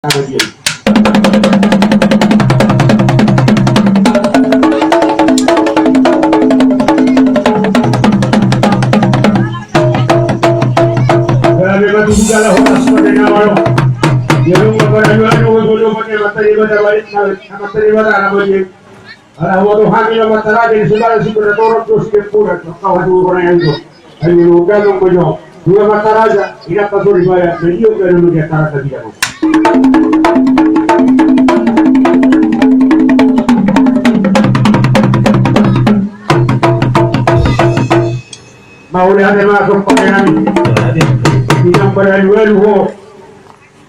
Bagian. Grabe matutugala ho tas pati na walo. Yung magparajuan ko gulo pati mataliba na balik na mataliba na balik. Ala ho to hangin na matara din sila siguro torok to sige pura kawadu ko na yun. Ay lugar ng bojo. Dua mataraja ila pasuri baya medio pero no dia tara tadi ako. Mauli hade masuk pakaian tidak berjual ho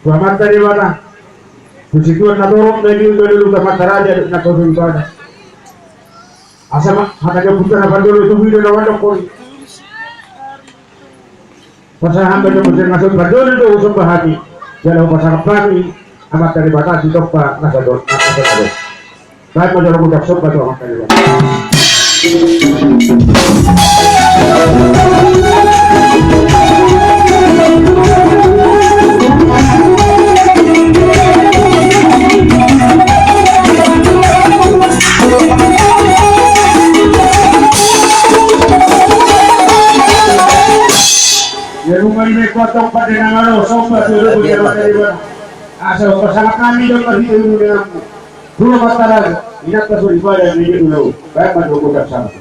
selamat dari mana kusikiwa na dorong medio dulu ke mataraja na pasuri baya asama hataja putra na pandolo tu video na wando ko. Pasahan baca musik masuk berdol itu usung bahagi jalan pasangan kami amat dari batas itu pak nasa dol nasa dol baik majalah budak sobat itu amat dari batas rumah ini potong pada nangalo sobat dulu berjalan dari mana asal bersama kami dong pasti dulu dengan dulu mataran ingat pasur ibadah ini dulu baik pada budak sama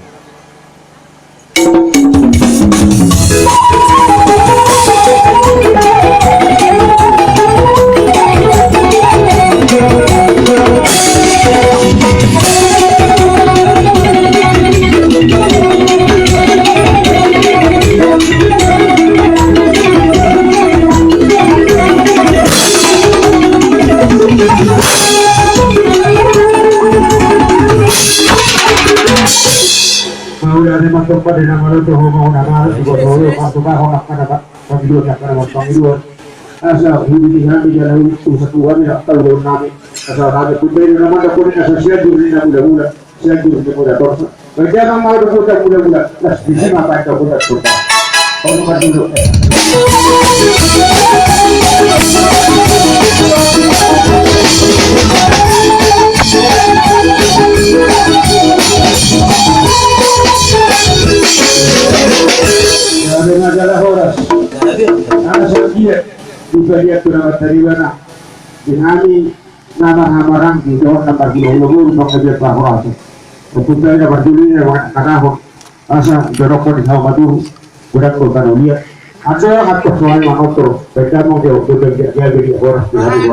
masuk pada nama itu mau nama itu boleh masuk ke orang pada pemilu akan pemilu asal hidup di jalan itu satuan tidak tahu nama asal ada putri nama ada pun asal siapa dulu nama muda siapa dulu muda torso kerja mau berputar muda las di sini apa itu muda torso orang pemilu ada majalah horas ada sekian juga lihat nama dari mana dinami nama hamarang di jawab nomor 20 untuk kerja horas untuk saya berdiri karena asa jorok di sama tu budak bukan dia ada atau soal manotor beda mau dia untuk dia jadi horas di hari